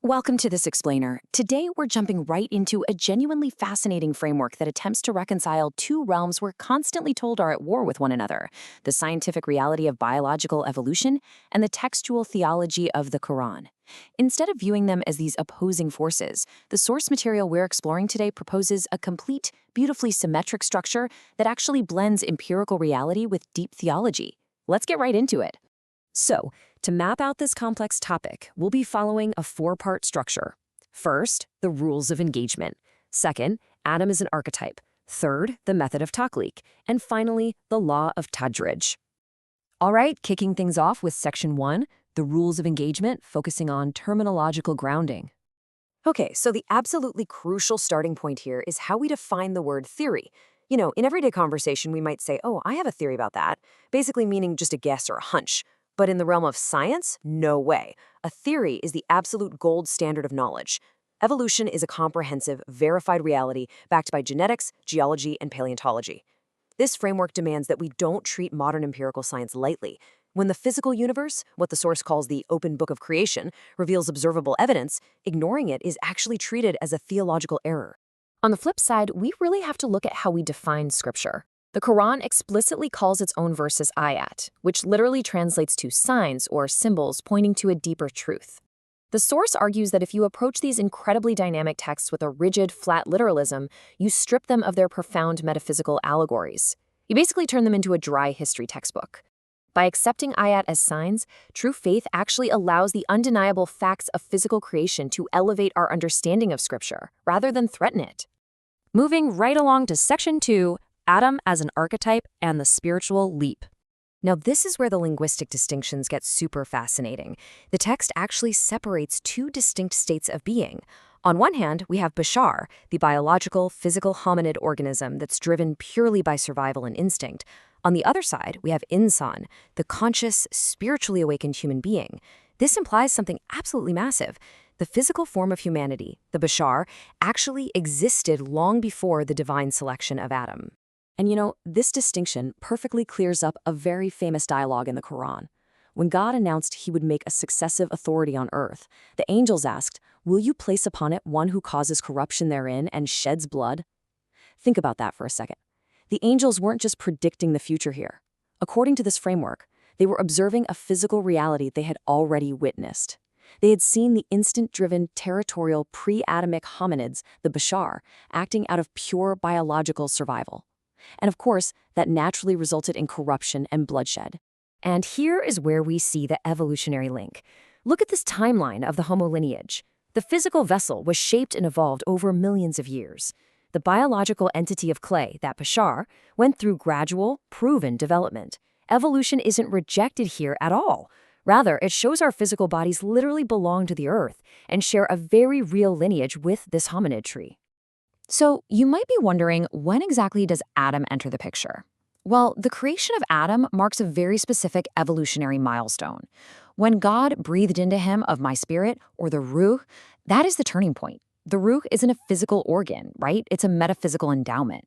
Welcome to this explainer. Today, we're jumping right into a genuinely fascinating framework that attempts to reconcile two realms we're constantly told are at war with one another: the scientific reality of biological evolution and the textual theology of the Quran. Instead of viewing them as these opposing forces, the source material we're exploring today proposes a complete, beautifully symmetric structure that actually blends empirical reality with deep theology. Let's get right into it. So, to map out this complex topic, we'll be following a four-part structure. First, the rules of engagement. Second, Adam is an archetype. Third, the method of Takhlīq. And finally, the law of Tadrīj. All right, kicking things off with Section 1, the rules of engagement, focusing on terminological grounding. Okay, so the absolutely crucial starting point here is how we define the word theory. In everyday conversation, we might say, oh, I have a theory about that, basically meaning just a guess or a hunch. But in the realm of science, no way. A theory is the absolute gold standard of knowledge. Evolution is a comprehensive, verified reality backed by genetics, geology, and paleontology. This framework demands that we don't treat modern empirical science lightly. When the physical universe, what the source calls the open book of creation, reveals observable evidence, ignoring it is actually treated as a theological error. On the flip side, we really have to look at how we define scripture. The Quran explicitly calls its own verses ayat, which literally translates to signs or symbols pointing to a deeper truth. The source argues that if you approach these incredibly dynamic texts with a rigid, flat literalism, you strip them of their profound metaphysical allegories. You basically turn them into a dry history textbook. By accepting ayat as signs, true faith actually allows the undeniable facts of physical creation to elevate our understanding of Scripture, rather than threaten it. Moving right along to Section 2, Adam as an archetype and the spiritual leap. Now, this is where the linguistic distinctions get super fascinating. The text actually separates two distinct states of being. On one hand, we have Bashar, the biological, physical hominid organism that's driven purely by survival and instinct. On the other side, we have Insān, the conscious, spiritually awakened human being. This implies something absolutely massive. The physical form of humanity, the Bashar, actually existed long before the divine selection of Adam. And this distinction perfectly clears up a very famous dialogue in the Quran. When God announced he would make a successive authority on earth, the angels asked, "Will you place upon it one who causes corruption therein and sheds blood?" Think about that for a second. The angels weren't just predicting the future here. According to this framework, they were observing a physical reality they had already witnessed. They had seen the instinct-driven, territorial, pre-Adamic hominids, the Bashar, acting out of pure biological survival. And of course, that naturally resulted in corruption and bloodshed. And here is where we see the evolutionary link. Look at this timeline of the Homo lineage. The physical vessel was shaped and evolved over millions of years. The biological entity of clay, that Bashar, went through gradual, proven development. Evolution isn't rejected here at all. Rather, it shows our physical bodies literally belong to the earth and share a very real lineage with this hominid tree. So, you might be wondering, when exactly does Adam enter the picture? Well, the creation of Adam marks a very specific evolutionary milestone. When God breathed into him of my spirit, or the ruh, that is the turning point. The ruh isn't a physical organ, right? It's a metaphysical endowment.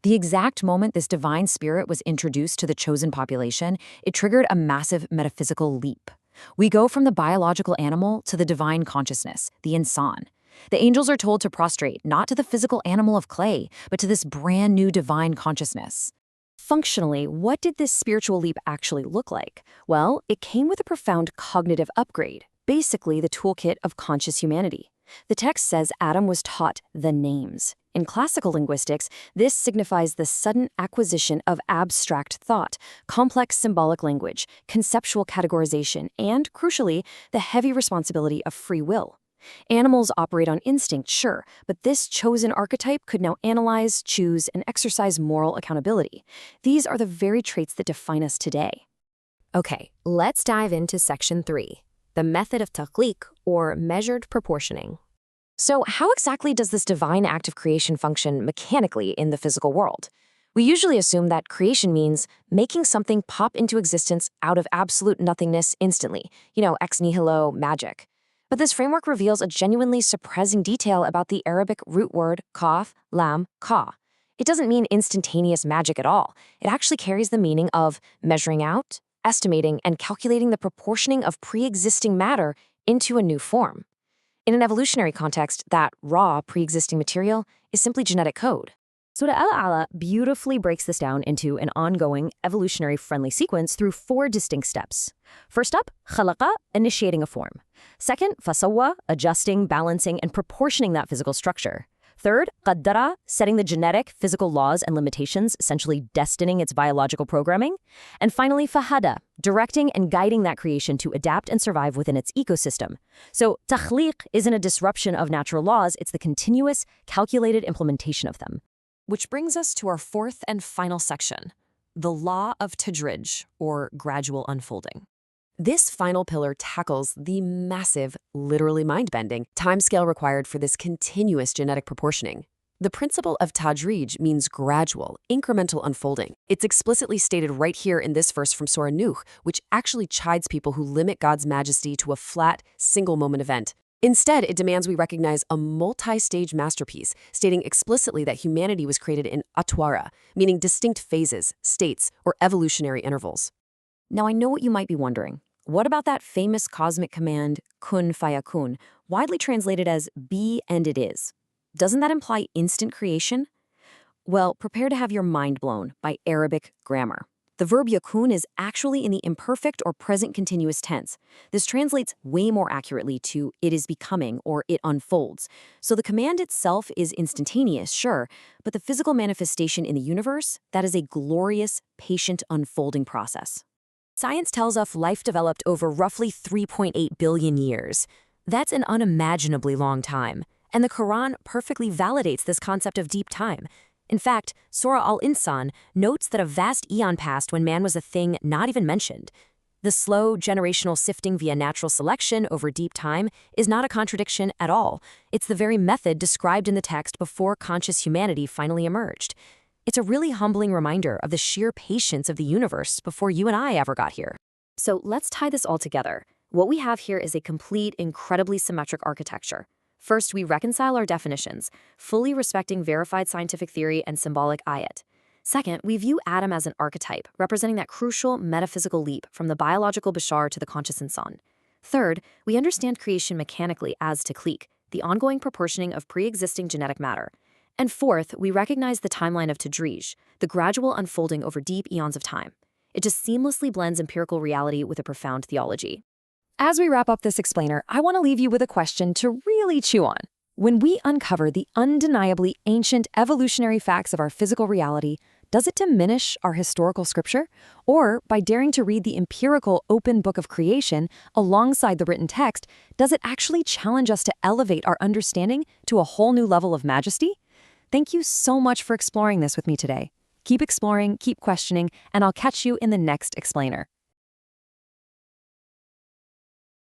The exact moment this divine spirit was introduced to the chosen population, it triggered a massive metaphysical leap. We go from the biological animal to the divine consciousness, the Insān. The angels are told to prostrate not to the physical animal of clay, but to this brand new divine consciousness. Functionally, what did this spiritual leap actually look like? Well, it came with a profound cognitive upgrade, basically the toolkit of conscious humanity. The text says Adam was taught the names. In classical linguistics, this signifies the sudden acquisition of abstract thought, complex symbolic language, conceptual categorization, and, crucially, the heavy responsibility of free will. Animals operate on instinct, sure, but this chosen archetype could now analyze, choose, and exercise moral accountability. These are the very traits that define us today. Okay, let's dive into Section 3, the method of Takhlīq, or measured proportioning. So how exactly does this divine act of creation function mechanically in the physical world? We usually assume that creation means making something pop into existence out of absolute nothingness instantly, ex nihilo magic. But this framework reveals a genuinely surprising detail about the Arabic root word kaf, lam, ka. It doesn't mean instantaneous magic at all. It actually carries the meaning of measuring out, estimating, and calculating the proportioning of pre-existing matter into a new form. In an evolutionary context, that raw, pre-existing material is simply genetic code. Surah Al-A'la beautifully breaks this down into an ongoing, evolutionary-friendly sequence through 4 distinct steps. First up, khalaqa, initiating a form. Second, fasawwa, adjusting, balancing, and proportioning that physical structure. Third, qaddara, setting the genetic, physical laws and limitations, essentially destining its biological programming. And finally, fahada, directing and guiding that creation to adapt and survive within its ecosystem. So, Takhlīq isn't a disruption of natural laws, it's the continuous, calculated implementation of them. Which brings us to our 4th and final section, the law of Tadrīj, or gradual unfolding. This final pillar tackles the massive, literally mind-bending, timescale required for this continuous genetic proportioning. The principle of Tadrīj means gradual, incremental unfolding. It's explicitly stated right here in this verse from Surah Nuh, which actually chides people who limit God's majesty to a flat, single-moment event. Instead, it demands we recognize a multi-stage masterpiece, stating explicitly that humanity was created in atwārā, meaning distinct phases, states, or evolutionary intervals. Now, I know what you might be wondering. What about that famous cosmic command, kun fayakun, widely translated as be and it is? Doesn't that imply instant creation? Well, prepare to have your mind blown by Arabic grammar. The verb yakun is actually in the imperfect or present continuous tense. This translates way more accurately to it is becoming or it unfolds. So the command itself is instantaneous, sure, but the physical manifestation in the universe, that is a glorious, patient unfolding process. Science tells us life developed over roughly 3.8 billion years. That's an unimaginably long time. And the Quran perfectly validates this concept of deep time. In fact, Surah Al-Insān notes that a vast eon passed when man was a thing not even mentioned. The slow, generational sifting via natural selection over deep time is not a contradiction at all. It's the very method described in the text before conscious humanity finally emerged. It's a really humbling reminder of the sheer patience of the universe before you and I ever got here. So let's tie this all together. What we have here is a complete, incredibly symmetric architecture. First, we reconcile our definitions, fully respecting verified scientific theory and symbolic ayat. Second, we view Adam as an archetype, representing that crucial metaphysical leap from the biological Bashar to the conscious Insān. Third, we understand creation mechanically as Takhlīq, the ongoing proportioning of pre-existing genetic matter. And fourth, we recognize the timeline of Tadrīj, the gradual unfolding over deep eons of time. It just seamlessly blends empirical reality with a profound theology. As we wrap up this explainer, I want to leave you with a question to really chew on. When we uncover the undeniably ancient evolutionary facts of our physical reality, does it diminish our historical scripture? Or, by daring to read the empirical open book of creation alongside the written text, does it actually challenge us to elevate our understanding to a whole new level of majesty? Thank you so much for exploring this with me today. Keep exploring, keep questioning, and I'll catch you in the next explainer.